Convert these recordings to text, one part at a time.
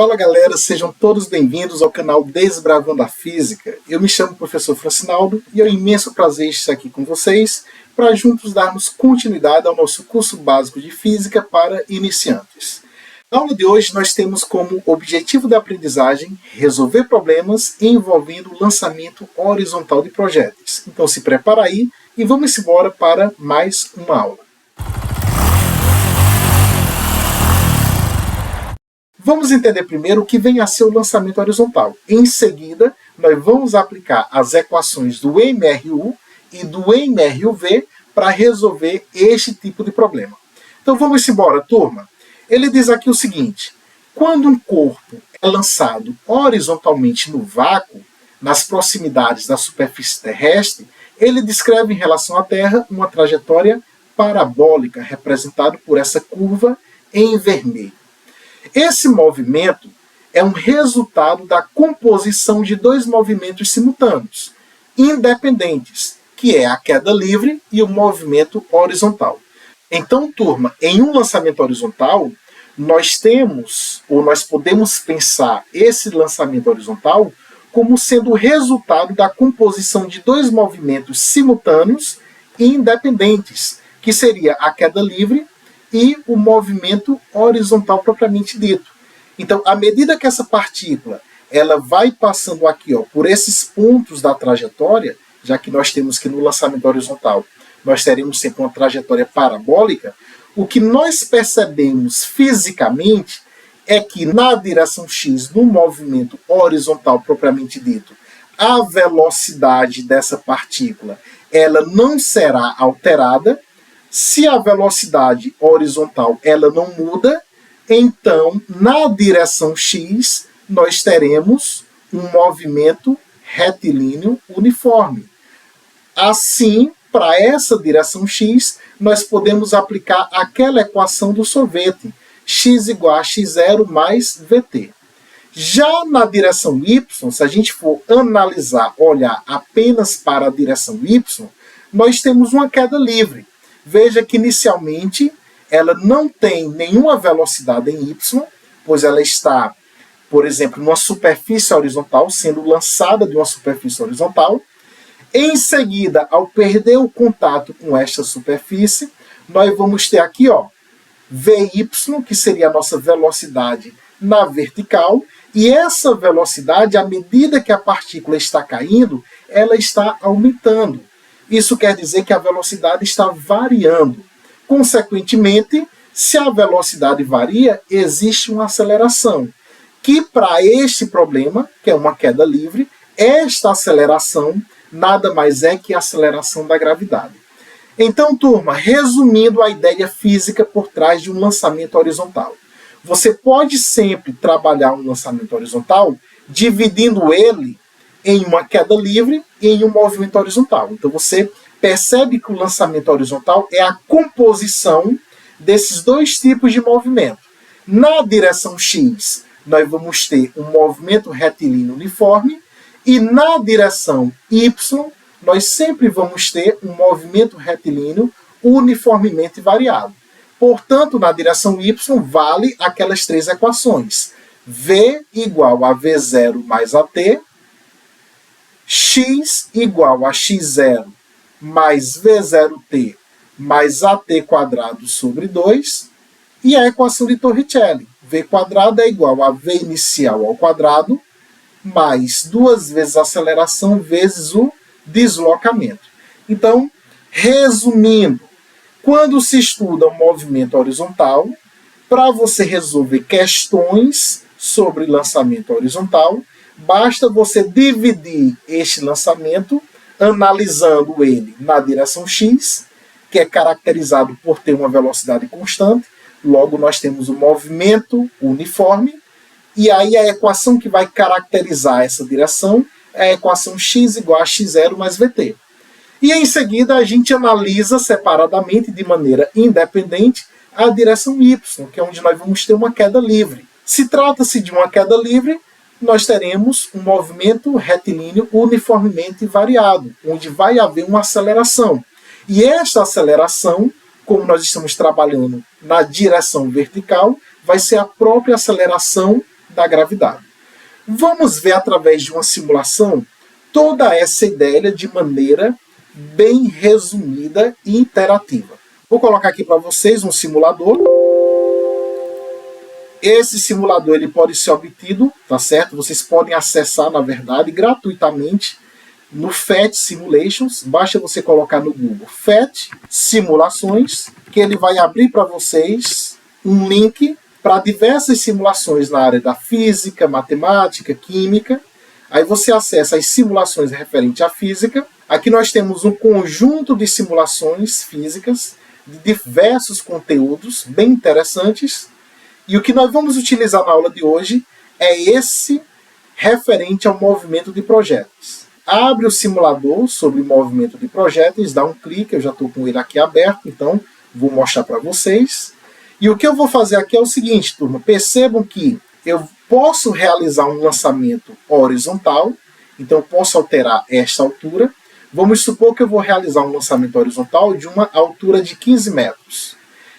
Fala galera, sejam todos bem-vindos ao canal Desbravando a Física. Eu me chamo Professor Francinaldo e é um imenso prazer estar aqui com vocês para juntos darmos continuidade ao nosso curso básico de Física para iniciantes. Na aula de hoje nós temos como objetivo da aprendizagem resolver problemas envolvendo o lançamento horizontal de projéteis. Então se prepara aí e vamos embora para mais uma aula. Vamos entender primeiro o que vem a ser o lançamento horizontal. Em seguida, nós vamos aplicar as equações do MRU e do MRUV para resolver este tipo de problema. Então vamos embora, turma. Ele diz aqui o seguinte: quando um corpo é lançado horizontalmente no vácuo, nas proximidades da superfície terrestre, ele descreve em relação à Terra uma trajetória parabólica, representada por essa curva em vermelho. Esse movimento é um resultado da composição de dois movimentos simultâneos, independentes, que é a queda livre e o movimento horizontal. Então, turma, em um lançamento horizontal, nós podemos pensar esse lançamento horizontal como sendo o resultado da composição de dois movimentos simultâneos e independentes, que seria a queda livre e o movimento horizontal propriamente dito. Então, à medida que essa partícula ela vai passando aqui por esses pontos da trajetória, já que nós temos que no lançamento horizontal nós teremos sempre uma trajetória parabólica, o que nós percebemos fisicamente é que na direção x, no movimento horizontal propriamente dito, a velocidade dessa partícula ela não será alterada. Se a velocidade horizontal ela não muda, então na direção x nós teremos um movimento retilíneo uniforme. Assim, para essa direção x, nós podemos aplicar aquela equação do sorvete, x igual a x0 mais vt. Já na direção y, se a gente for analisar, olhar apenas para a direção y, nós temos uma queda livre. Veja que inicialmente ela não tem nenhuma velocidade em y, pois ela está, por exemplo, numa superfície horizontal, sendo lançada de uma superfície horizontal. Em seguida, ao perder o contato com esta superfície, nós vamos ter aqui Vy, que seria a nossa velocidade na vertical, e essa velocidade, à medida que a partícula está caindo, ela está aumentando. Isso quer dizer que a velocidade está variando. Consequentemente, se a velocidade varia, existe uma aceleração. Que para este problema, que é uma queda livre, esta aceleração nada mais é que a aceleração da gravidade. Então, turma, resumindo a ideia física por trás de um lançamento horizontal. Você pode sempre trabalhar um lançamento horizontal dividindo ele em uma queda livre e em um movimento horizontal. Então você percebe que o lançamento horizontal é a composição desses dois tipos de movimento. Na direção x, nós vamos ter um movimento retilíneo uniforme, e na direção y, nós sempre vamos ter um movimento retilíneo uniformemente variado. Portanto, na direção y, vale aquelas três equações. V igual a V0 mais AT, x igual a x0 mais V0t mais AT quadrado sobre 2, e a equação de Torricelli. V quadrado é igual a V inicial ao quadrado, mais duas vezes a aceleração vezes o deslocamento. Então, resumindo, quando se estuda um movimento horizontal, para você resolver questões sobre lançamento horizontal, basta você dividir este lançamento, analisando ele na direção x, que é caracterizado por ter uma velocidade constante, logo nós temos o movimento uniforme, e aí a equação que vai caracterizar essa direção é a equação x igual a x0 mais vt. E em seguida a gente analisa separadamente, de maneira independente, a direção y, que é onde nós vamos ter uma queda livre. Se trata-se de uma queda livre, nós teremos um movimento retilíneo uniformemente variado, onde vai haver uma aceleração. E esta aceleração, como nós estamos trabalhando na direção vertical, vai ser a própria aceleração da gravidade. Vamos ver através de uma simulação toda essa ideia de maneira bem resumida e interativa. Vou colocar aqui para vocês um simulador. Esse simulador ele pode ser obtido, tá certo? Vocês podem acessar, na verdade, gratuitamente no PhET Simulations. Basta você colocar no Google PhET Simulações, que ele vai abrir para vocês um link para diversas simulações na área da física, matemática, química. Aí você acessa as simulações referentes à física. Aqui nós temos um conjunto de simulações físicas de diversos conteúdos bem interessantes. E o que nós vamos utilizar na aula de hoje é esse referente ao movimento de projéteis. Abre o simulador sobre movimento de projéteis, dá um clique, eu já estou com ele aqui aberto, então vou mostrar para vocês. E o que eu vou fazer aqui é o seguinte, turma, percebam que eu posso realizar um lançamento horizontal, então eu posso alterar esta altura. Vamos supor que eu vou realizar um lançamento horizontal de uma altura de 15 metros.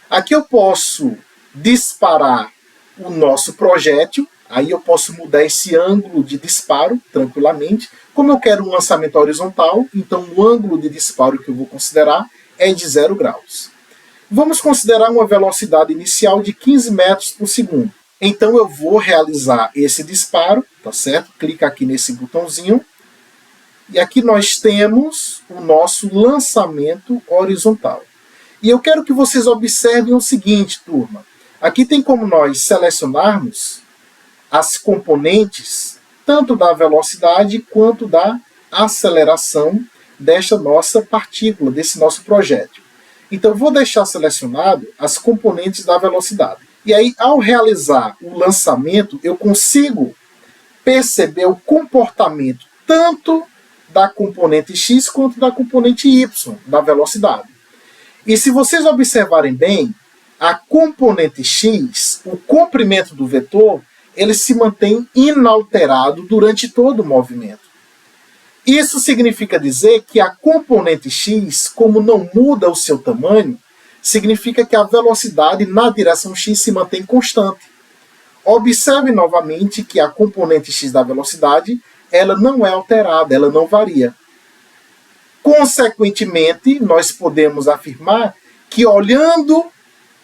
Aqui eu posso disparar o nosso projétil, aí eu posso mudar esse ângulo de disparo tranquilamente. Como eu quero um lançamento horizontal, então o ângulo de disparo que eu vou considerar é de 0 graus. Vamos considerar uma velocidade inicial de 15 metros por segundo. Então eu vou realizar esse disparo, tá certo? Clica aqui nesse botãozinho. E aqui nós temos o nosso lançamento horizontal. E eu quero que vocês observem o seguinte, turma. Aqui tem como nós selecionarmos as componentes, tanto da velocidade quanto da aceleração desta nossa partícula, desse nosso projétil. Então, vou deixar selecionado as componentes da velocidade. E aí, ao realizar o lançamento, eu consigo perceber o comportamento tanto da componente x quanto da componente y da velocidade. E se vocês observarem bem, a componente x, o comprimento do vetor, ele se mantém inalterado durante todo o movimento. Isso significa dizer que a componente x, como não muda o seu tamanho, significa que a velocidade na direção x se mantém constante. Observe novamente que a componente x da velocidade, ela não é alterada, ela não varia. Consequentemente, nós podemos afirmar que olhando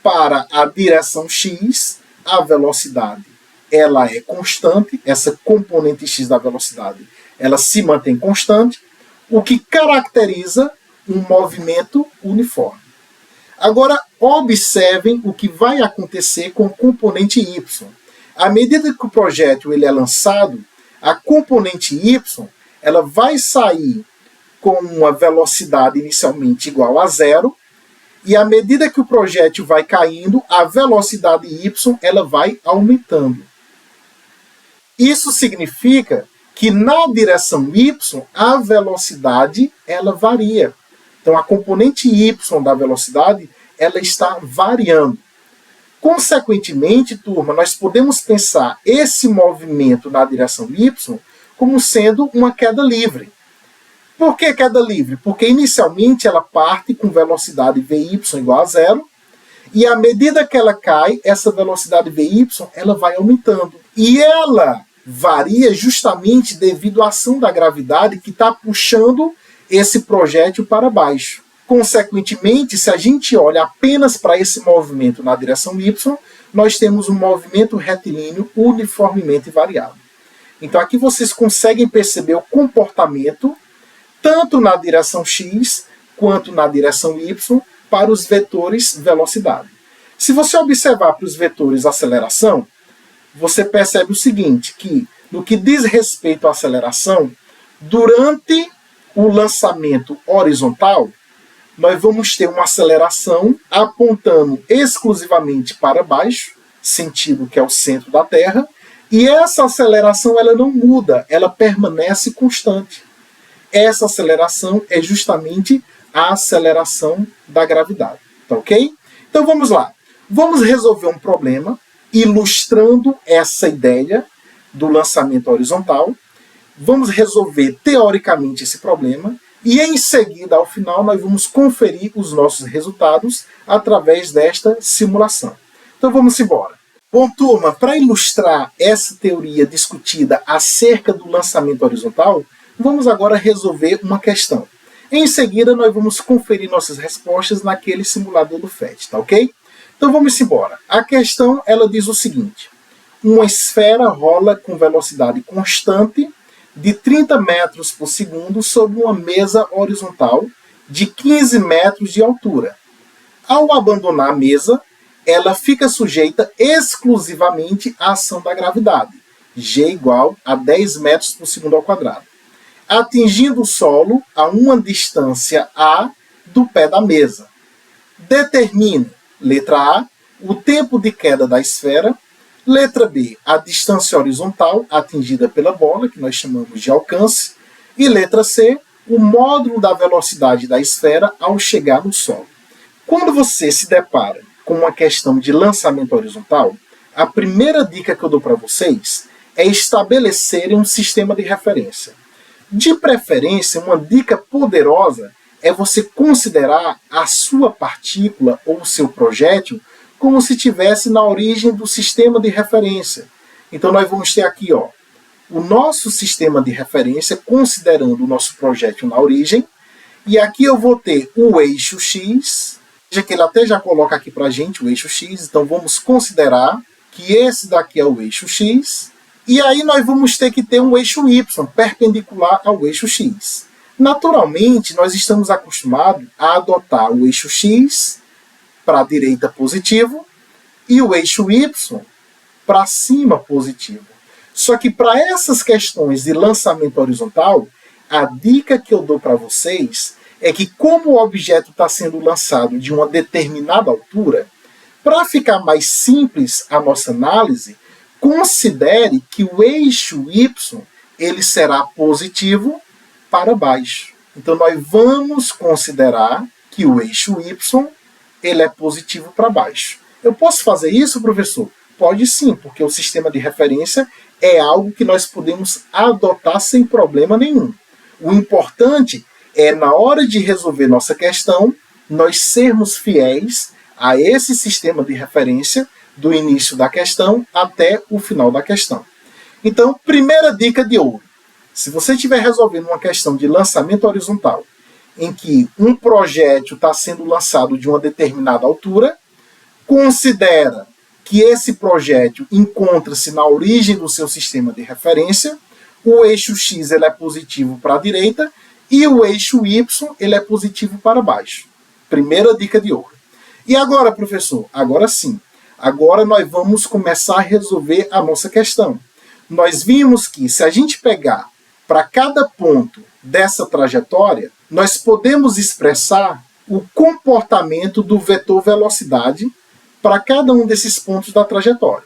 para a direção x, a velocidade ela é constante, essa componente x da velocidade ela se mantém constante, o que caracteriza um movimento uniforme. Agora, observem o que vai acontecer com a componente y. À medida que o projétil ele é lançado, a componente y ela vai sair com uma velocidade inicialmente igual a 0, e à medida que o projétil vai caindo, a velocidade y ela vai aumentando. Isso significa que na direção y, a velocidade ela varia. Então, a componente y da velocidade ela está variando. Consequentemente, turma, nós podemos pensar esse movimento na direção y como sendo uma queda livre. Por que queda livre? Porque inicialmente ela parte com velocidade Vy igual a 0, e à medida que ela cai, essa velocidade Vy ela vai aumentando. E ela varia justamente devido à ação da gravidade que está puxando esse projétil para baixo. Consequentemente, se a gente olha apenas para esse movimento na direção y, nós temos um movimento retilíneo uniformemente variável. Então aqui vocês conseguem perceber o comportamento tanto na direção x quanto na direção y para os vetores velocidade. Se você observar para os vetores aceleração, você percebe o seguinte, que no que diz respeito à aceleração, durante o lançamento horizontal, nós vamos ter uma aceleração apontando exclusivamente para baixo, sentido que é o centro da Terra, e essa aceleração ela não muda, ela permanece constante. Essa aceleração é justamente a aceleração da gravidade, tá ok? Então vamos lá, vamos resolver um problema ilustrando essa ideia do lançamento horizontal. Vamos resolver teoricamente esse problema e em seguida, ao final, nós vamos conferir os nossos resultados através desta simulação. Então vamos embora. Bom, turma, para ilustrar essa teoria discutida acerca do lançamento horizontal, vamos agora resolver uma questão. Em seguida, nós vamos conferir nossas respostas naquele simulador do PhET, tá ok? Então vamos embora. A questão, ela diz o seguinte: uma esfera rola com velocidade constante de 30 metros por segundo sobre uma mesa horizontal de 15 metros de altura. Ao abandonar a mesa, ela fica sujeita exclusivamente à ação da gravidade, G igual a 10 metros por segundo ao quadrado, atingindo o solo a uma distância A do pé da mesa. Determine, letra A, o tempo de queda da esfera, letra B, a distância horizontal atingida pela bola, que nós chamamos de alcance, e letra C, o módulo da velocidade da esfera ao chegar no solo. Quando você se depara com uma questão de lançamento horizontal, a primeira dica que eu dou para vocês é estabelecerem um sistema de referência. De preferência, uma dica poderosa é você considerar a sua partícula ou o seu projétil como se estivesse na origem do sistema de referência. Então nós vamos ter aqui, ó, o nosso sistema de referência, considerando o nosso projétil na origem, e aqui eu vou ter o eixo X, já que ele até já coloca aqui para a gente o eixo X, então vamos considerar que esse daqui é o eixo X, e aí nós vamos ter que ter um eixo Y, perpendicular ao eixo X. Naturalmente, nós estamos acostumados a adotar o eixo X para a direita positivo e o eixo Y para cima positivo. Só que para essas questões de lançamento horizontal, a dica que eu dou para vocês é que, como o objeto está sendo lançado de uma determinada altura, para ficar mais simples a nossa análise, considere que o eixo Y ele será positivo para baixo. Então nós vamos considerar que o eixo Y ele é positivo para baixo. Eu posso fazer isso, professor? Pode sim, porque o sistema de referência é algo que nós podemos adotar sem problema nenhum. O importante é, na hora de resolver nossa questão, nós sermos fiéis a esse sistema de referência do início da questão até o final da questão. Então, primeira dica de ouro. Se você estiver resolvendo uma questão de lançamento horizontal, em que um projétil está sendo lançado de uma determinada altura, considera que esse projétil encontra-se na origem do seu sistema de referência, o eixo X ele é positivo para a direita e o eixo Y ele é positivo para baixo. Primeira dica de ouro. E agora, professor? Agora sim. Agora nós vamos começar a resolver a nossa questão. Nós vimos que se a gente pegar para cada ponto dessa trajetória, nós podemos expressar o comportamento do vetor velocidade para cada um desses pontos da trajetória.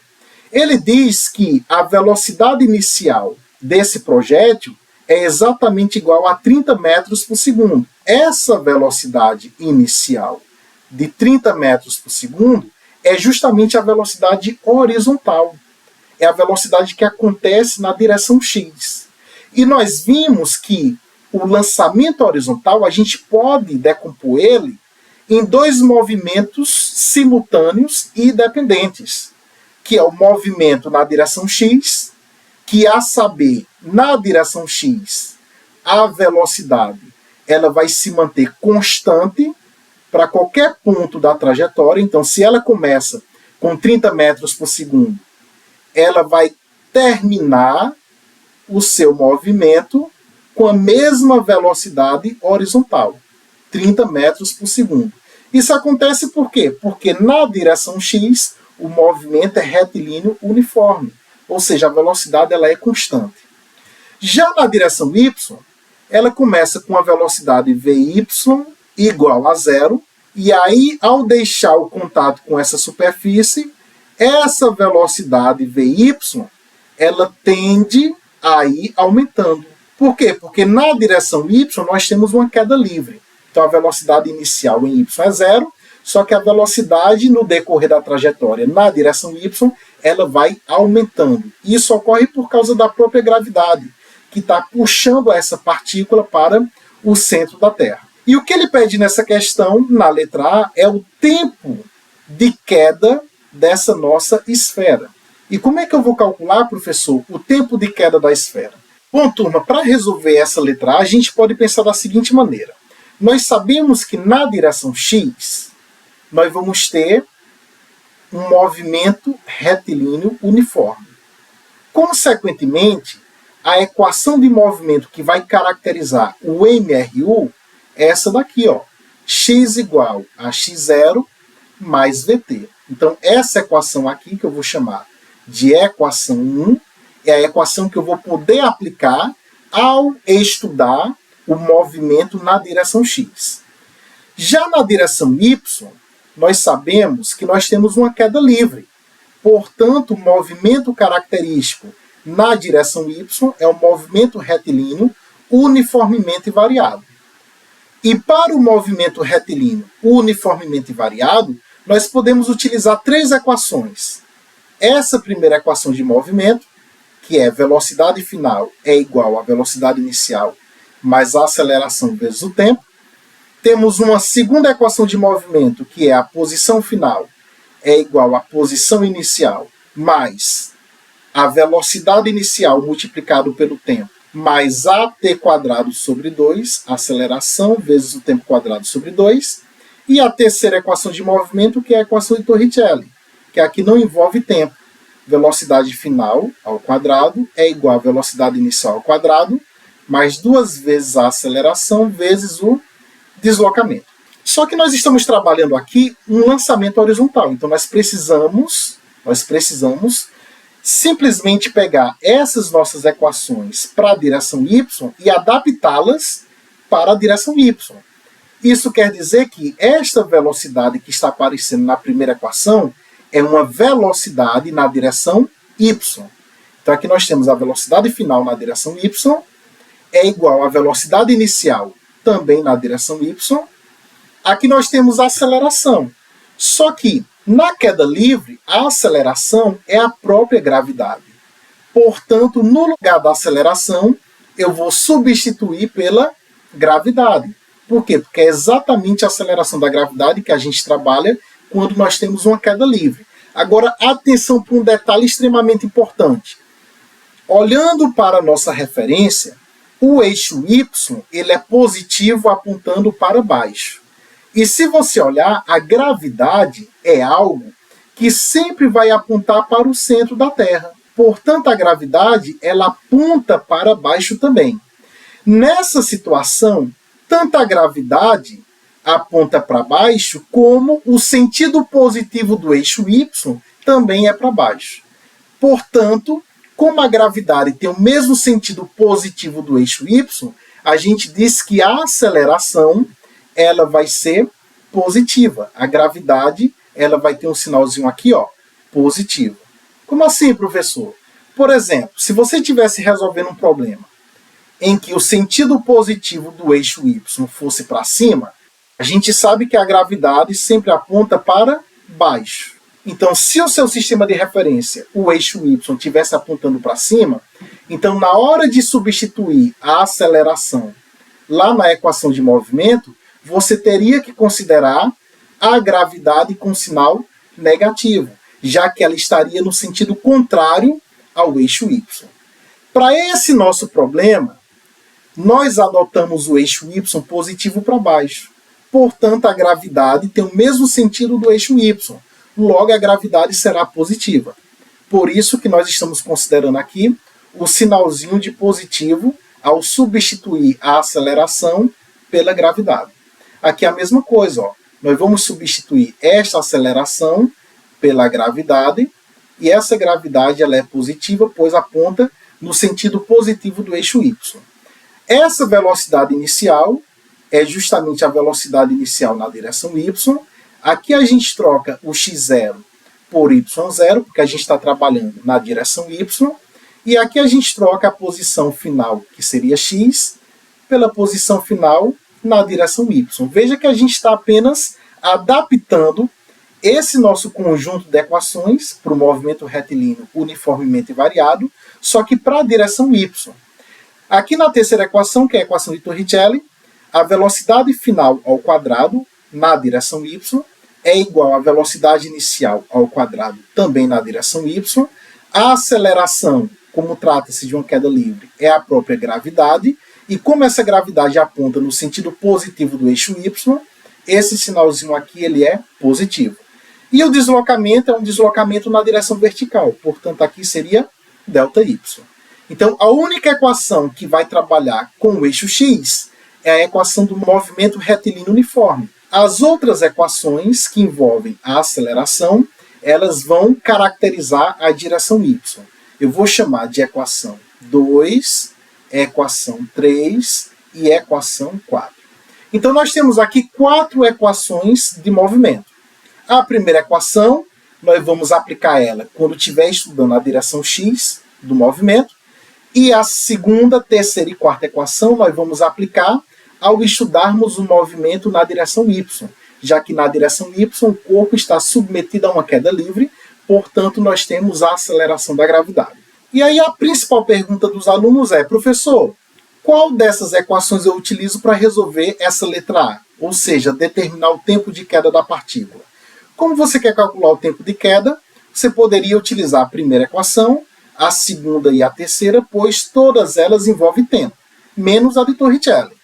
Ele diz que a velocidade inicial desse projétil é exatamente igual a 30 metros por segundo. Essa velocidade inicial de 30 metros por segundo é justamente a velocidade horizontal. É a velocidade que acontece na direção X. E nós vimos que o lançamento horizontal, a gente pode decompor ele em dois movimentos simultâneos e dependentes, que é o movimento na direção X, que a saber, na direção X, a velocidade ela vai se manter constante para qualquer ponto da trajetória. Então, se ela começa com 30 metros por segundo, ela vai terminar o seu movimento com a mesma velocidade horizontal, 30 metros por segundo. Isso acontece por quê? Porque na direção X, o movimento é retilíneo uniforme, ou seja, a velocidade ela é constante. Já na direção Y, ela começa com a velocidade Vy igual a zero, e aí, ao deixar o contato com essa superfície, essa velocidade Vy, ela tende a ir aumentando. Por quê? Porque na direção Y nós temos uma queda livre. Então a velocidade inicial em Y é zero, só que a velocidade no decorrer da trajetória na direção Y, ela vai aumentando. Isso ocorre por causa da própria gravidade, que está puxando essa partícula para o centro da Terra. E o que ele pede nessa questão, na letra A, é o tempo de queda dessa nossa esfera. E como é que eu vou calcular, professor, o tempo de queda da esfera? Bom, turma, para resolver essa letra A, a gente pode pensar da seguinte maneira. Nós sabemos que na direção x, nós vamos ter um movimento retilíneo uniforme. Consequentemente, a equação de movimento que vai caracterizar o MRU é essa daqui, ó, x igual a x0 mais vt. Então, essa equação aqui, que eu vou chamar de equação 1, é a equação que eu vou poder aplicar ao estudar o movimento na direção x. Já na direção y, nós sabemos que nós temos uma queda livre. Portanto, o movimento característico na direção y é um movimento retilíneo uniformemente variado. E para o movimento retilíneo uniformemente variado, nós podemos utilizar três equações. Essa primeira equação de movimento, que é velocidade final é igual a velocidade inicial mais a aceleração vezes o tempo. Temos uma segunda equação de movimento, que é a posição final é igual à posição inicial mais a velocidade inicial multiplicado pelo tempo mais at quadrado sobre 2, aceleração vezes o tempo quadrado sobre 2. E a terceira equação de movimento, que é a equação de Torricelli, que aqui não envolve tempo. Velocidade final ao quadrado é igual a velocidade inicial ao quadrado, mais 2 vezes a aceleração vezes o deslocamento. Só que nós estamos trabalhando aqui um lançamento horizontal, então nós precisamos simplesmente pegar essas nossas equações para a direção y e adaptá-las para a direção y. Isso quer dizer que esta velocidade que está aparecendo na primeira equação é uma velocidade na direção y. Então aqui nós temos a velocidade final na direção y, é igual à velocidade inicial também na direção y. Aqui nós temos a aceleração. Só que na queda livre, a aceleração é a própria gravidade. Portanto, no lugar da aceleração, eu vou substituir pela gravidade. Por quê? Porque é exatamente a aceleração da gravidade que a gente trabalha quando nós temos uma queda livre. Agora, atenção para um detalhe extremamente importante. Olhando para a nossa referência, o eixo y ele é positivo apontando para baixo. E se você olhar, a gravidade é algo que sempre vai apontar para o centro da Terra. Portanto, a gravidade ela aponta para baixo também. Nessa situação, tanto a gravidade aponta para baixo, como o sentido positivo do eixo y também é para baixo. Portanto, como a gravidade tem o mesmo sentido positivo do eixo y, a gente diz que a aceleração ela vai ser positiva. A gravidade ela vai ter um sinalzinho aqui, ó, positivo. Como assim, professor? Por exemplo, se você estivesse resolvendo um problema em que o sentido positivo do eixo y fosse para cima, a gente sabe que a gravidade sempre aponta para baixo. Então, se o seu sistema de referência, o eixo y, estivesse apontando para cima, então na hora de substituir a aceleração lá na equação de movimento, você teria que considerar a gravidade com sinal negativo, já que ela estaria no sentido contrário ao eixo y. Para esse nosso problema, nós adotamos o eixo y positivo para baixo. Portanto, a gravidade tem o mesmo sentido do eixo y. Logo, a gravidade será positiva. Por isso que nós estamos considerando aqui o sinalzinho de positivo ao substituir a aceleração pela gravidade. Aqui é a mesma coisa, ó. Nós vamos substituir esta aceleração pela gravidade, e essa gravidade ela é positiva, pois aponta no sentido positivo do eixo y. Essa velocidade inicial é justamente a velocidade inicial na direção y. Aqui a gente troca o x0 por y0, porque a gente está trabalhando na direção y. E aqui a gente troca a posição final, que seria x, pela posição final na direção y. Veja que a gente está apenas adaptando esse nosso conjunto de equações para o movimento retilíneo uniformemente variado, só que para a direção y. Aqui na terceira equação, que é a equação de Torricelli, a velocidade final ao quadrado na direção y é igual à velocidade inicial ao quadrado também na direção y. A aceleração, como trata-se de uma queda livre, é a própria gravidade. E como essa gravidade aponta no sentido positivo do eixo y, esse sinalzinho aqui ele é positivo. E o deslocamento é um deslocamento na direção vertical, portanto aqui seria ΔY. Então a única equação que vai trabalhar com o eixo x é a equação do movimento retilíneo uniforme. As outras equações que envolvem a aceleração, elas vão caracterizar a direção y. Eu vou chamar de equação 2, equação 3 e equação 4. Então nós temos aqui 4 equações de movimento. A primeira equação, nós vamos aplicar ela quando estiver estudando a direção x do movimento. E a segunda, terceira e quarta equação, nós vamos aplicar ao estudarmos o movimento na direção y, já que na direção y o corpo está submetido a uma queda livre, portanto nós temos a aceleração da gravidade. E aí a principal pergunta dos alunos é: professor, qual dessas equações eu utilizo para resolver essa letra A? Ou seja, determinar o tempo de queda da partícula. Como você quer calcular o tempo de queda, você poderia utilizar a primeira equação, a segunda e a terceira, pois todas elas envolvem tempo, menos a de Torricelli.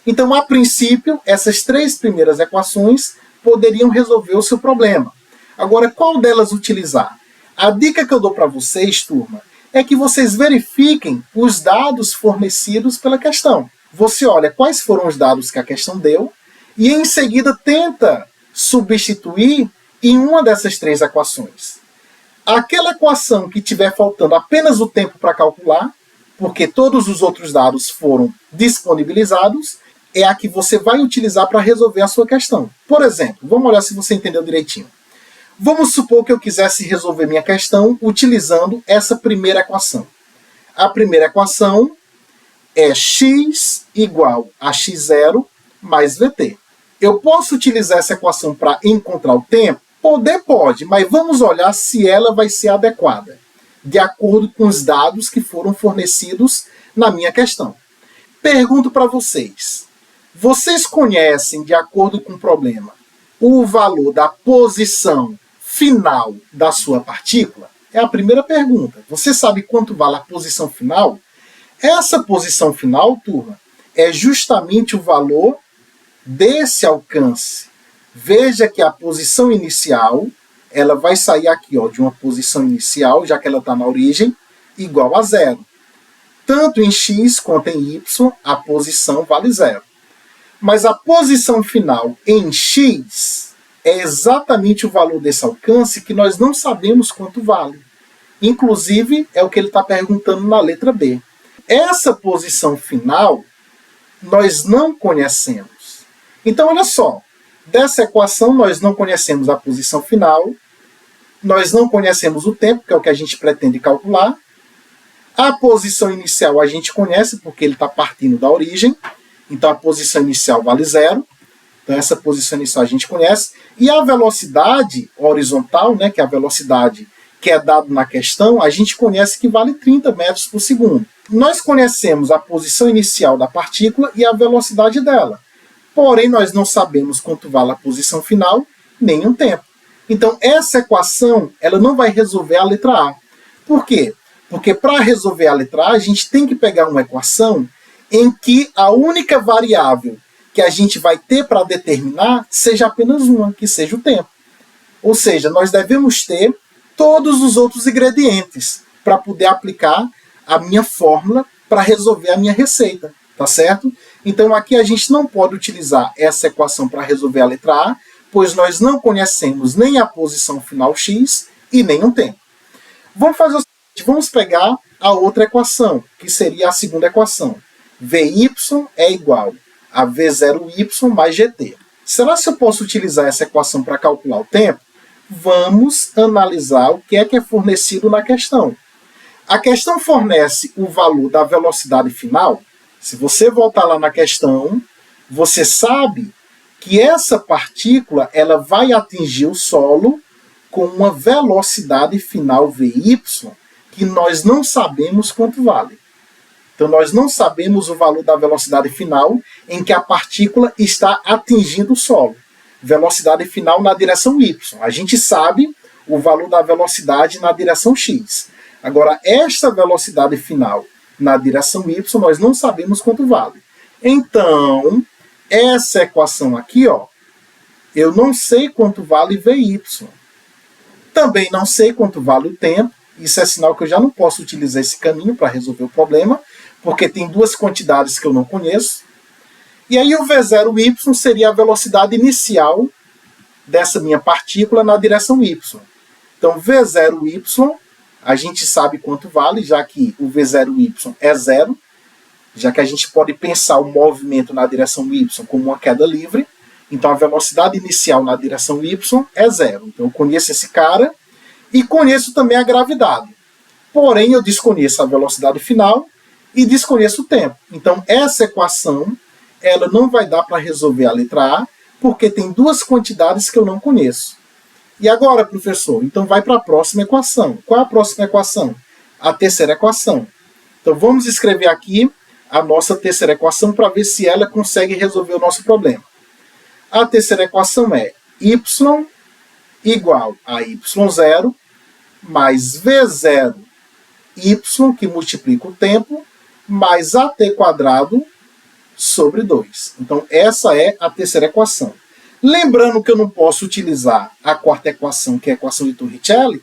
Então, a princípio, essas 3 primeiras equações poderiam resolver o seu problema. Agora, qual delas utilizar? A dica que eu dou para vocês, turma, é que vocês verifiquem os dados fornecidos pela questão. Você olha quais foram os dados que a questão deu e, em seguida, tenta substituir em uma dessas 3 equações. Aquela equação que tiver faltando apenas o tempo para calcular, porque todos os outros dados foram disponibilizados, é a que você vai utilizar para resolver a sua questão. Por exemplo, vamos olhar se você entendeu direitinho. Vamos supor que eu quisesse resolver minha questão utilizando essa primeira equação. A primeira equação é x igual a x0 mais vt. Eu posso utilizar essa equação para encontrar o tempo? Pode, mas vamos olhar se ela vai ser adequada, de acordo com os dados que foram fornecidos na minha questão. Pergunto para vocês: vocês conhecem, de acordo com o problema, o valor da posição final da sua partícula? É a primeira pergunta. Você sabe quanto vale a posição final? Essa posição final, turma, é justamente o valor desse alcance. Veja que a posição inicial, ela vai sair aqui, ó, de uma posição inicial, já que ela está na origem, igual a 0. Tanto em x quanto em y, a posição vale 0. Mas a posição final em x é exatamente o valor desse alcance que nós não sabemos quanto vale. Inclusive, é o que ele está perguntando na letra B. Essa posição final, nós não conhecemos. Então, olha só. Dessa equação, nós não conhecemos a posição final, nós não conhecemos o tempo, que é o que a gente pretende calcular. A posição inicial a gente conhece, porque ele está partindo da origem, então a posição inicial vale 0. Então essa posição inicial a gente conhece. E a velocidade horizontal, né, que é a velocidade que é dada na questão, a gente conhece que vale 30 metros por segundo. Nós conhecemos a posição inicial da partícula e a velocidade dela. Porém, nós não sabemos quanto vale a posição final, nem o tempo. Então, essa equação ela não vai resolver a letra A. Por quê? Porque para resolver a letra A, a gente tem que pegar uma equação em que a única variável que a gente vai ter para determinar seja apenas uma, que seja o tempo. Ou seja, nós devemos ter todos os outros ingredientes para poder aplicar a minha fórmula para resolver a minha receita. Tá certo? Então aqui a gente não pode utilizar essa equação para resolver a letra A, pois nós não conhecemos nem a posição final x e nem o tempo. Vamos fazer o seguinte, vamos pegar a outra equação, que seria a segunda equação. Vy é igual a V0y mais gt. Será que eu posso utilizar essa equação para calcular o tempo? Vamos analisar o que é fornecido na questão. A questão fornece o valor da velocidade final. Se você voltar lá na questão, você sabe que essa partícula ela vai atingir o solo com uma velocidade final Vy que nós não sabemos quanto vale. Então, nós não sabemos o valor da velocidade final em que a partícula está atingindo o solo. velocidade final na direção y. A gente sabe o valor da velocidade na direção x. Agora, esta velocidade final na direção y, nós não sabemos quanto vale. Então, essa equação aqui, ó, eu não sei quanto vale Vy. Também não sei quanto vale o tempo. Isso é sinal que eu já não posso utilizar esse caminho para resolver o problema, porque tem duas quantidades que eu não conheço. E aí o V0y seria a velocidade inicial dessa minha partícula na direção y. Então, V0y, a gente sabe quanto vale, já que o V0y é zero, já que a gente pode pensar o movimento na direção y como uma queda livre. Então, a velocidade inicial na direção y é zero. Então, eu conheço esse cara e conheço também a gravidade. Porém, eu desconheço a velocidade final e desconheço o tempo. Então, essa equação ela não vai dar para resolver a letra A, porque tem duas quantidades que eu não conheço. E agora, professor, então vai para a próxima equação. Qual é a próxima equação? A terceira equação. Então, vamos escrever aqui a nossa terceira equação para ver se ela consegue resolver o nosso problema. A terceira equação é y igual a y0 mais v0 y, que multiplica o tempo, mais at quadrado sobre 2. Então, essa é a terceira equação. Lembrando que eu não posso utilizar a quarta equação, que é a equação de Torricelli,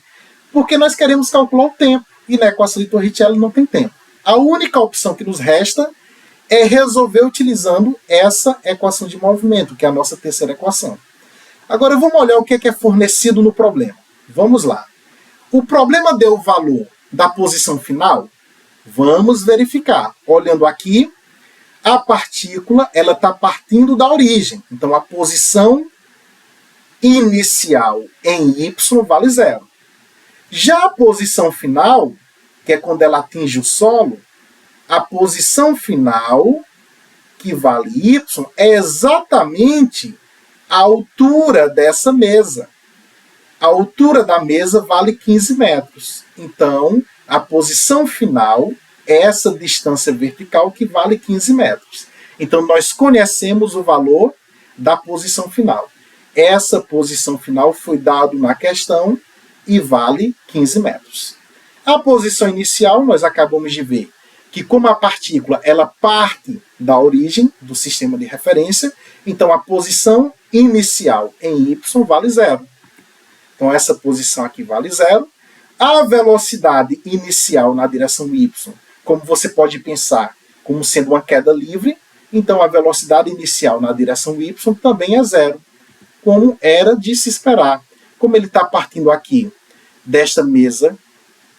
porque nós queremos calcular o tempo, e na equação de Torricelli não tem tempo. A única opção que nos resta é resolver utilizando essa equação de movimento, que é a nossa terceira equação. Agora vamos olhar o que é fornecido no problema. Vamos lá. O problema deu o valor da posição final? Vamos verificar. Olhando aqui, a partícula ela está partindo da origem. Então, a posição inicial em y vale zero. Já a posição final, que é quando ela atinge o solo, a posição final, que vale y, é exatamente a altura dessa mesa. A altura da mesa vale 15 metros. Então, a posição final é essa distância vertical que vale 15 metros. Então, nós conhecemos o valor da posição final. Essa posição final foi dada na questão e vale 15 metros. A posição inicial, nós acabamos de ver que como a partícula ela parte da origem do sistema de referência, então a posição inicial em y vale zero. Então essa posição aqui vale zero. A velocidade inicial na direção y, como você pode pensar como sendo uma queda livre, então a velocidade inicial na direção y também é zero, como era de se esperar. Como ele está partindo aqui desta mesa,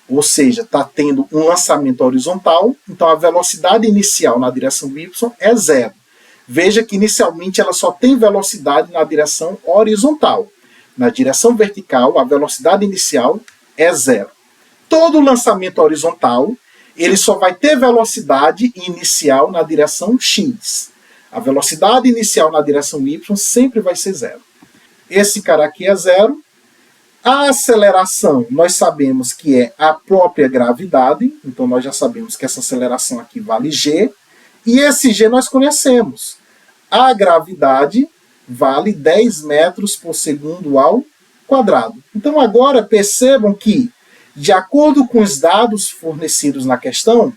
ou seja, está tendo um lançamento horizontal, então a velocidade inicial na direção y é zero. Veja que inicialmente ela só tem velocidade na direção horizontal. Na direção vertical, a velocidade inicial é zero. Todo lançamento horizontal, ele só vai ter velocidade inicial na direção x. A velocidade inicial na direção y sempre vai ser zero. Esse cara aqui é zero. A aceleração, nós sabemos que é a própria gravidade, então nós já sabemos que essa aceleração aqui vale g, e esse g nós conhecemos. A gravidade vale 10 metros por segundo ao quadrado. Então agora percebam que, de acordo com os dados fornecidos na questão,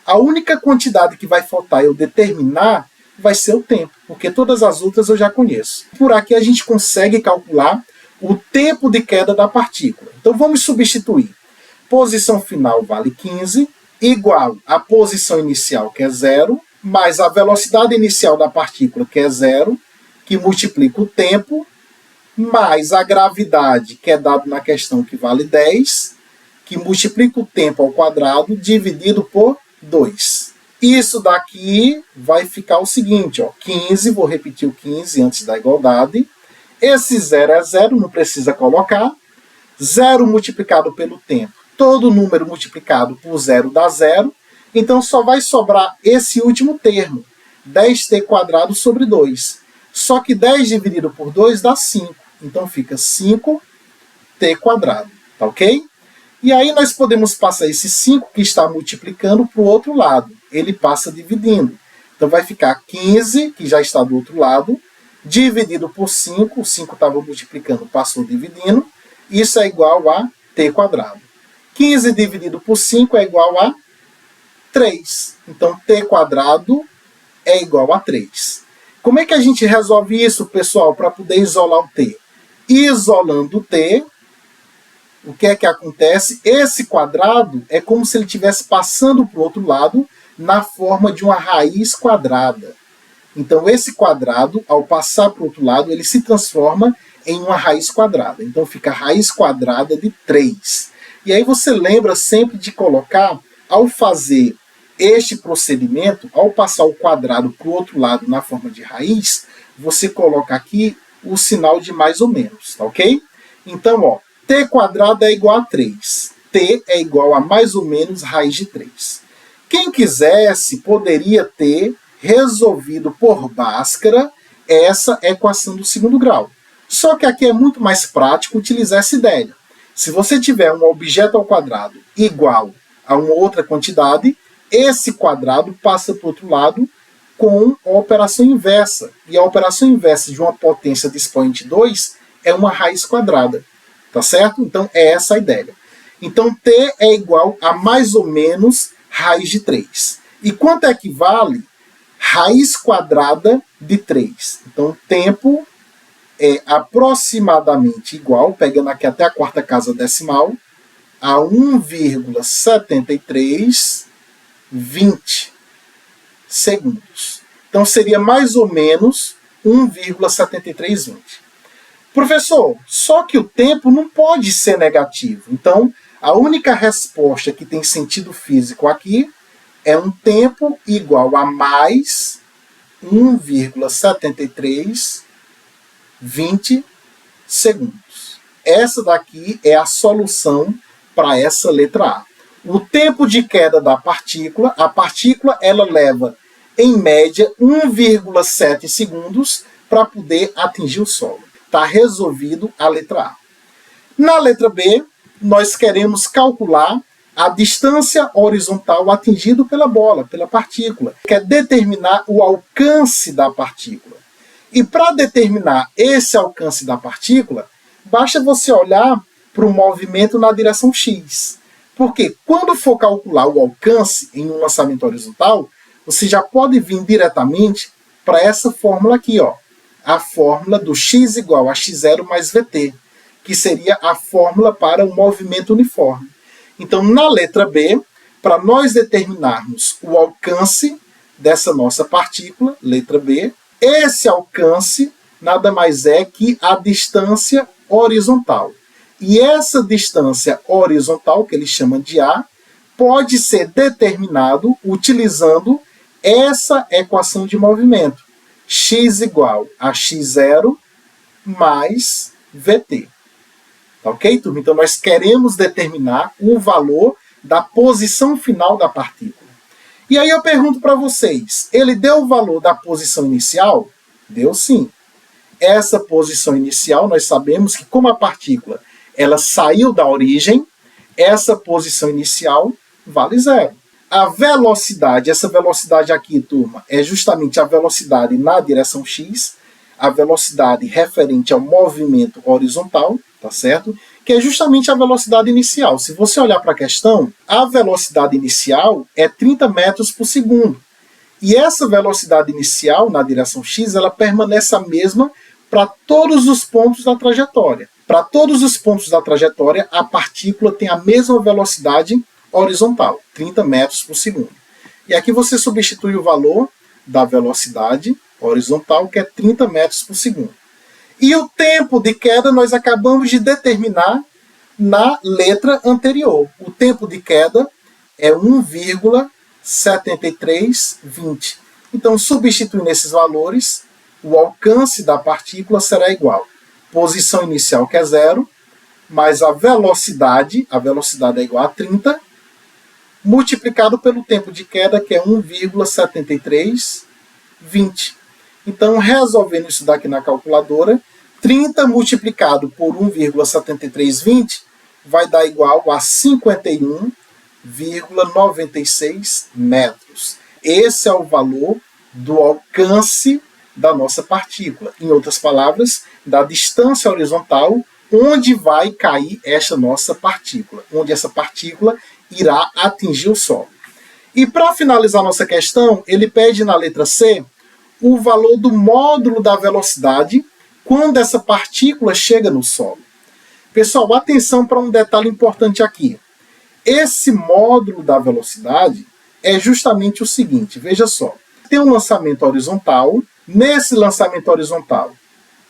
a única quantidade que vai faltar eu determinar vai ser o tempo, porque todas as outras eu já conheço. Por aqui a gente consegue calcular o tempo de queda da partícula. Então vamos substituir. Posição final vale 15, igual a posição inicial, que é zero, mais a velocidade inicial da partícula, que é zero, que multiplica o tempo, mais a gravidade, que é dado na questão, que vale 10, que multiplica o tempo ao quadrado, dividido por 2. Isso daqui vai ficar o seguinte, ó, 15, vou repetir o 15 antes da igualdade. Esse zero é zero, não precisa colocar. Zero multiplicado pelo tempo. Todo número multiplicado por zero dá zero. Então, só vai sobrar esse último termo. 10t quadrado sobre 2. Só que 10 dividido por 2 dá 5. Então, fica 5t quadrado. Tá ok? E aí, nós podemos passar esse 5 que está multiplicando para o outro lado. Ele passa dividindo. Então, vai ficar 15, que já está do outro lado, dividido por 5, o 5 estava multiplicando, passou dividindo, isso é igual a t quadrado. 15 dividido por 5 é igual a 3. Então, t quadrado é igual a 3. Como é que a gente resolve isso, pessoal, para poder isolar o t? Isolando o t, o que é que acontece? Esse quadrado é como se ele estivesse passando para o outro lado na forma de uma raiz quadrada. Então, esse quadrado, ao passar para o outro lado, ele se transforma em uma raiz quadrada. Então, fica a raiz quadrada de 3. E aí você lembra sempre de colocar, ao fazer este procedimento, ao passar o quadrado para o outro lado na forma de raiz, você coloca aqui o sinal de mais ou menos, tá ok? Então, ó, t quadrado é igual a 3. T é igual a mais ou menos raiz de 3. Quem quisesse, poderia ter resolvido por Bhaskara essa equação do segundo grau. Só que aqui é muito mais prático utilizar essa ideia. Se você tiver um objeto ao quadrado igual a uma outra quantidade, esse quadrado passa para o outro lado com a operação inversa. E a operação inversa de uma potência de expoente 2 é uma raiz quadrada. Tá certo? Então, é essa a ideia. Então, t é igual a mais ou menos raiz de 3. E quanto é que vale? Raiz quadrada de 3. Então, o tempo é aproximadamente igual, pegando aqui até a quarta casa decimal, a 1,7320 segundos. Então, seria mais ou menos 1,7320. Professor, só que o tempo não pode ser negativo. Então, a única resposta que tem sentido físico aqui é um tempo igual a mais 1,7320 segundos. Essa daqui é a solução para essa letra A. O tempo de queda da partícula, a partícula ela leva, em média, 1,7 segundos para poder atingir o solo. Está resolvido a letra A. Na letra B, nós queremos calcular a distância horizontal atingida pela bola, pela partícula. Quer determinar o alcance da partícula. E para determinar esse alcance da partícula, basta você olhar para o movimento na direção x. Porque quando for calcular o alcance em um lançamento horizontal, você já pode vir diretamente para essa fórmula aqui, ó. A fórmula do x igual a x0 mais vt, que seria a fórmula para o movimento uniforme. Então, na letra B, para nós determinarmos o alcance dessa nossa partícula, letra B, esse alcance nada mais é que a distância horizontal. E essa distância horizontal, que eles chamam de A, pode ser determinado utilizando essa equação de movimento. X igual a x0 mais vt. Tá ok, turma? Então, nós queremos determinar o valor da posição final da partícula. E aí eu pergunto para vocês, ele deu o valor da posição inicial? Deu sim. Essa posição inicial, nós sabemos que como a partícula ela saiu da origem, essa posição inicial vale 0. A velocidade, essa velocidade aqui, turma, é justamente a velocidade na direção x, a velocidade referente ao movimento horizontal, tá certo? Que é justamente a velocidade inicial. Se você olhar para a questão, a velocidade inicial é 30 metros por segundo. E essa velocidade inicial na direção x, ela permanece a mesma para todos os pontos da trajetória. Para todos os pontos da trajetória, a partícula tem a mesma velocidade horizontal, 30 metros por segundo. E aqui você substitui o valor da velocidade horizontal, que é 30 metros por segundo. E o tempo de queda nós acabamos de determinar na letra anterior. O tempo de queda é 1,7320. Então, substituindo esses valores, o alcance da partícula será igual. Posição inicial, que é 0, mais a velocidade é igual a 30, multiplicado pelo tempo de queda, que é 1,7320. Então, resolvendo isso daqui na calculadora, 30 multiplicado por 1,7320 vai dar igual a 51,96 metros. Esse é o valor do alcance da nossa partícula. Em outras palavras, da distância horizontal onde vai cair esta nossa partícula, onde essa partícula irá atingir o solo. E para finalizar nossa questão, ele pede na letra C o valor do módulo da velocidade quando essa partícula chega no solo. Pessoal, atenção para um detalhe importante aqui. Esse módulo da velocidade é justamente o seguinte, veja só. Tem um lançamento horizontal, nesse lançamento horizontal,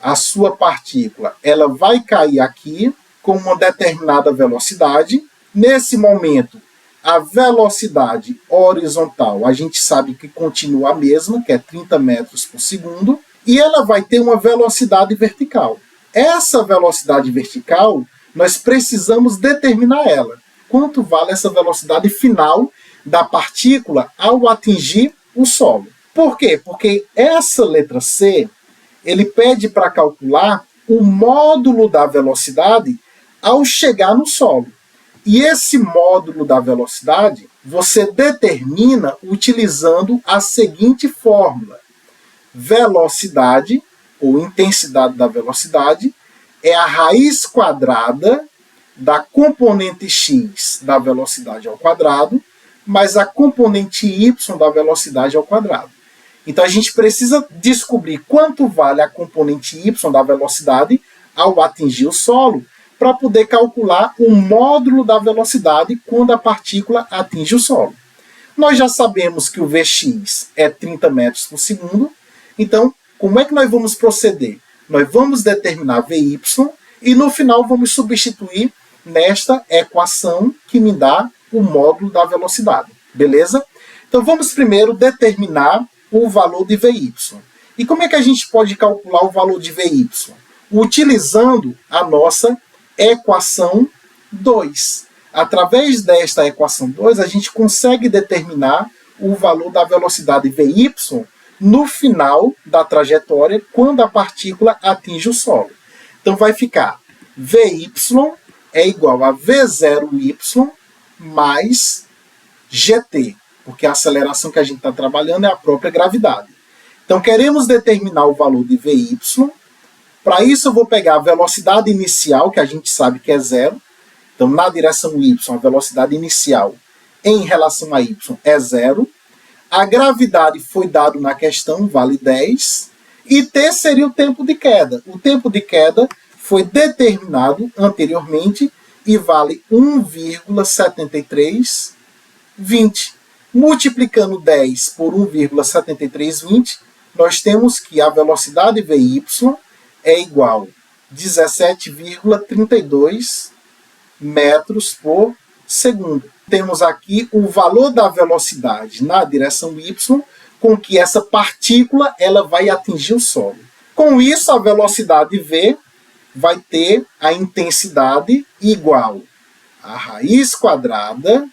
a sua partícula ela vai cair aqui com uma determinada velocidade. Nesse momento, a velocidade horizontal, a gente sabe que continua a mesma, que é 30 metros por segundo, e ela vai ter uma velocidade vertical. Essa velocidade vertical, nós precisamos determinar ela. Quanto vale essa velocidade final da partícula ao atingir o solo? Por quê? Porque essa letra C, ele pede para calcular o módulo da velocidade ao chegar no solo. E esse módulo da velocidade você determina utilizando a seguinte fórmula. Velocidade, ou intensidade da velocidade, é a raiz quadrada da componente x da velocidade ao quadrado, mais a componente y da velocidade ao quadrado. Então a gente precisa descobrir quanto vale a componente y da velocidade ao atingir o solo, para poder calcular o módulo da velocidade quando a partícula atinge o solo. Nós já sabemos que o Vx é 30 metros por segundo, então como é que nós vamos proceder? Nós vamos determinar Vy e no final vamos substituir nesta equação que me dá o módulo da velocidade, beleza? Então vamos primeiro determinar o valor de Vy. E como é que a gente pode calcular o valor de Vy? Utilizando a nossa equação 2. Através desta equação 2, a gente consegue determinar o valor da velocidade Vy no final da trajetória, quando a partícula atinge o solo. Então vai ficar Vy é igual a V0y mais gt, porque a aceleração que a gente está trabalhando é a própria gravidade. Então queremos determinar o valor de Vy. Para isso eu vou pegar a velocidade inicial, que a gente sabe que é zero. Então na direção y, a velocidade inicial em relação a y é zero. A gravidade foi dado na questão, vale 10. E t seria o tempo de queda. O tempo de queda foi determinado anteriormente e vale 1,7320. Multiplicando 10 por 1,7320, nós temos que a velocidade Vy é igual a 17,32 metros por segundo. Temos aqui o valor da velocidade na direção y, com que essa partícula ela vai atingir o solo. Com isso, a velocidade v vai ter a intensidade igual a raiz quadrada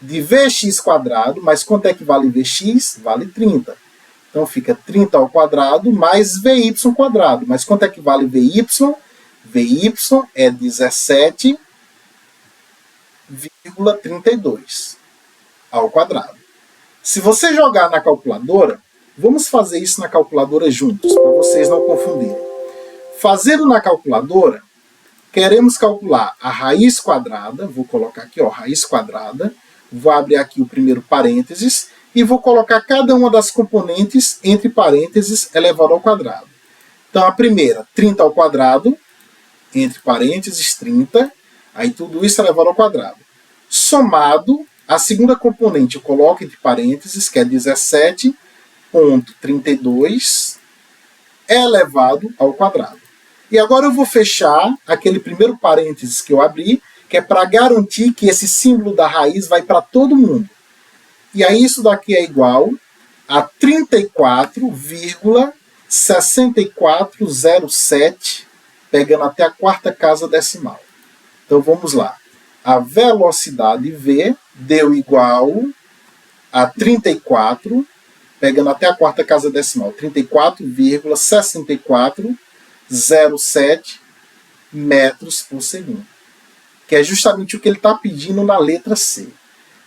de Vx quadrado, mas quanto é que vale Vx? Vale 30. Então fica 30 ao quadrado mais Vy quadrado. Mas quanto é que vale Vy? Vy é 17,32 ao quadrado. Se você jogar na calculadora, vamos fazer isso na calculadora juntos, para vocês não confundirem. Fazendo na calculadora, queremos calcular a raiz quadrada, vou colocar aqui, ó, raiz quadrada, vou abrir aqui o primeiro parênteses, e vou colocar cada uma das componentes entre parênteses elevado ao quadrado. Então a primeira, 30 ao quadrado, entre parênteses 30, aí tudo isso elevado ao quadrado. Somado, a segunda componente eu coloco entre parênteses, que é 17,32 elevado ao quadrado. E agora eu vou fechar aquele primeiro parênteses que eu abri, que é para garantir que esse símbolo da raiz vai para todo mundo. E aí isso daqui é igual a 34,6407, pegando até a quarta casa decimal. Então vamos lá. A velocidade V deu igual a 34, pegando até a quarta casa decimal, 34,6407 metros por segundo. Que é justamente o que ele está pedindo na letra C.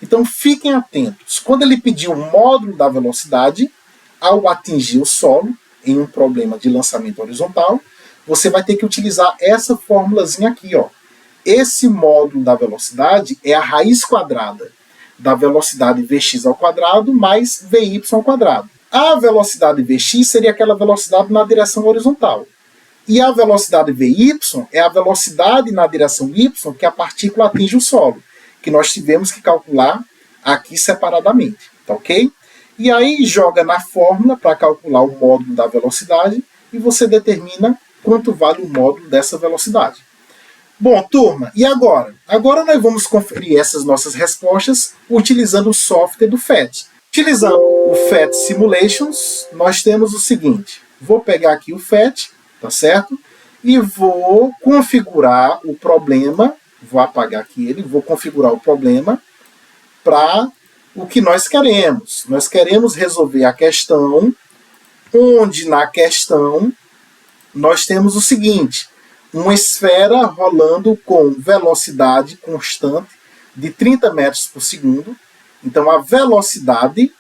Então fiquem atentos. Quando ele pedir o módulo da velocidade, ao atingir o solo, em um problema de lançamento horizontal, você vai ter que utilizar essa formulazinha aqui, ó. Esse módulo da velocidade é a raiz quadrada da velocidade Vx ao quadrado mais Vy ao quadrado. A velocidade Vx seria aquela velocidade na direção horizontal. E a velocidade Vy é a velocidade na direção y que a partícula atinge o solo, que nós tivemos que calcular aqui separadamente, tá ok? E aí joga na fórmula para calcular o módulo da velocidade e você determina quanto vale o módulo dessa velocidade. Bom, turma, e agora? Agora nós vamos conferir essas nossas respostas utilizando o software do PhET. Utilizando o PhET Simulations, nós temos o seguinte. Vou pegar aqui o PhET, tá certo? E vou configurar o problema, vou apagar aqui ele, vou configurar o problema para o que nós queremos. Nós queremos resolver a questão onde na questão nós temos o seguinte: uma esfera rolando com velocidade constante de 30 metros por segundo. Então a velocidade,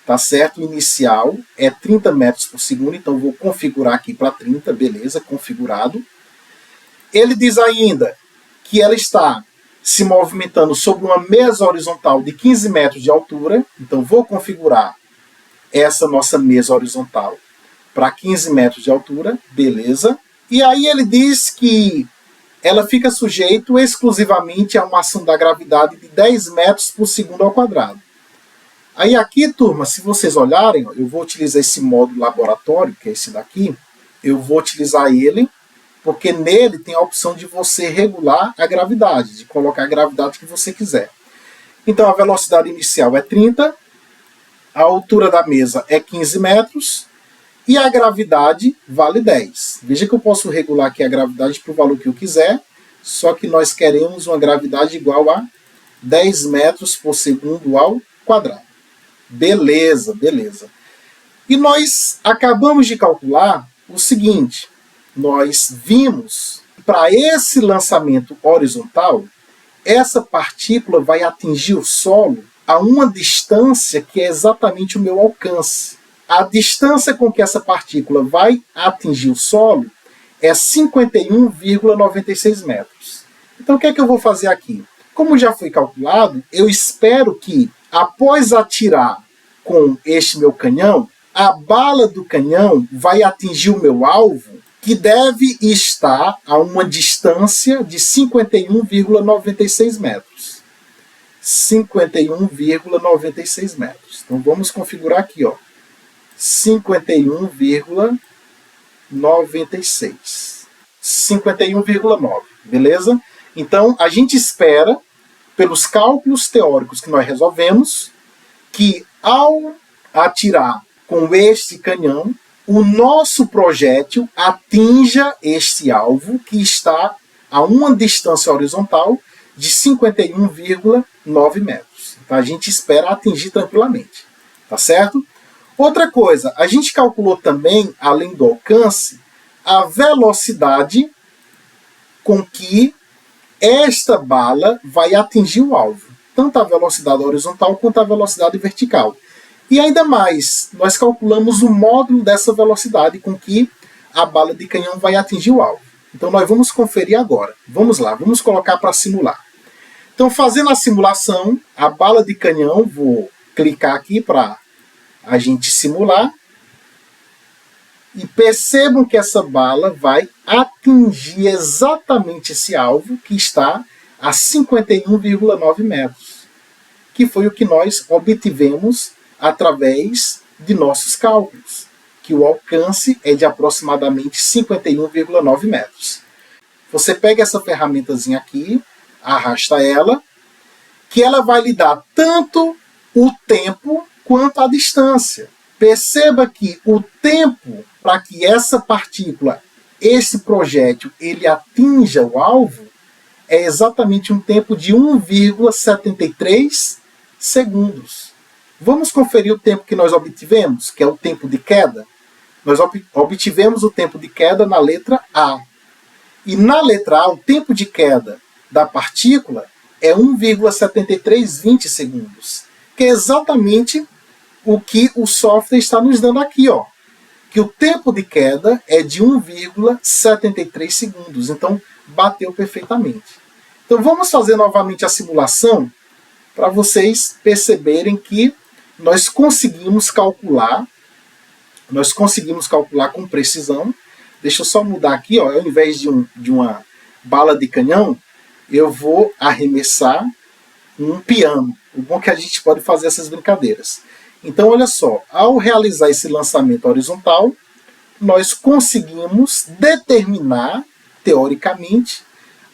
tá certo, inicial é 30 metros por segundo. Então vou configurar aqui para 30, beleza, configurado. Ele diz ainda que ela está se movimentando sobre uma mesa horizontal de 15 metros de altura. Então vou configurar essa nossa mesa horizontal para 15 metros de altura, beleza. E aí ele diz que ela fica sujeita exclusivamente a uma ação da gravidade de 10 metros por segundo ao quadrado. Aí aqui, turma, se vocês olharem, eu vou utilizar esse módulo laboratório, que é esse daqui. Eu vou utilizar ele, porque nele tem a opção de você regular a gravidade, de colocar a gravidade que você quiser. Então a velocidade inicial é 30, a altura da mesa é 15 metros, e a gravidade vale 10. Veja que eu posso regular aqui a gravidade para o valor que eu quiser, só que nós queremos uma gravidade igual a 10 metros por segundo ao quadrado. Beleza, beleza. E nós acabamos de calcular o seguinte: nós vimos que para esse lançamento horizontal, essa partícula vai atingir o solo a uma distância que é exatamente o meu alcance. A distância com que essa partícula vai atingir o solo é 51,96 metros. Então o que é que eu vou fazer aqui? Como já foi calculado, eu espero que, após atirar com este meu canhão, a bala do canhão vai atingir o meu alvo, que deve estar a uma distância de 51,96 metros. 51,96 metros. Então vamos configurar aqui, ó. 51,96. 51,9, beleza? Então, a gente espera, pelos cálculos teóricos que nós resolvemos, que ao atirar com este canhão, o nosso projétil atinja este alvo, que está a uma distância horizontal de 51,9 metros. Então, a gente espera atingir tranquilamente, tá certo? Outra coisa, a gente calculou também, além do alcance, a velocidade com que esta bala vai atingir o alvo. Tanto a velocidade horizontal quanto a velocidade vertical. E ainda mais, nós calculamos o módulo dessa velocidade com que a bala de canhão vai atingir o alvo. Então nós vamos conferir agora. Vamos lá, vamos colocar para simular. Então, fazendo a simulação, a bala de canhão, vou clicar aqui para a gente simular, e percebam que essa bala vai atingir exatamente esse alvo que está a 51,9 metros, que foi o que nós obtivemos através de nossos cálculos, que o alcance é de aproximadamente 51,9 metros. Você pega essa ferramentazinha aqui, arrasta ela, que ela vai lhe dar tanto o tempo quanto a distância. Perceba que o tempo para que essa partícula, esse projétil, ele atinja o alvo, é exatamente um tempo de 1,73 segundos. Vamos conferir o tempo que nós obtivemos, que é o tempo de queda. Nós obtivemos o tempo de queda na letra A. E na letra A, o tempo de queda da partícula é 1,7320 segundos, que é exatamente o que o software está nos dando aqui, ó, que o tempo de queda é de 1,73 segundos. Então, bateu perfeitamente. Então, vamos fazer novamente a simulação para vocês perceberem que nós conseguimos calcular com precisão. Deixa eu só mudar aqui, ó, ao invés de uma bala de canhão, eu vou arremessar um piano. O bom é que a gente pode fazer essas brincadeiras. Então, olha só, ao realizar esse lançamento horizontal, nós conseguimos determinar, teoricamente,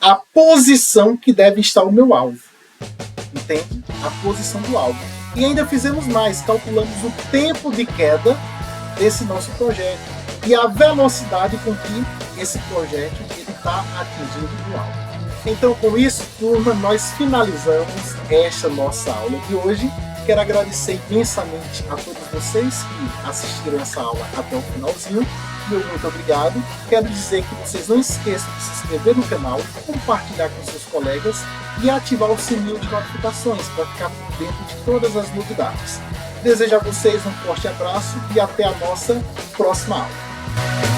a posição que deve estar o meu alvo. Entende? A posição do alvo. E ainda fizemos mais, calculamos o tempo de queda desse nosso projétil e a velocidade com que esse projétil está atingindo o alvo. Então, com isso, turma, nós finalizamos esta nossa aula de hoje. Quero agradecer imensamente a todos vocês que assistiram essa aula até o finalzinho. Meu muito obrigado. Quero dizer que vocês não esqueçam de se inscrever no canal, compartilhar com seus colegas e ativar o sininho de notificações para ficar por dentro de todas as novidades. Desejo a vocês um forte abraço e até a nossa próxima aula.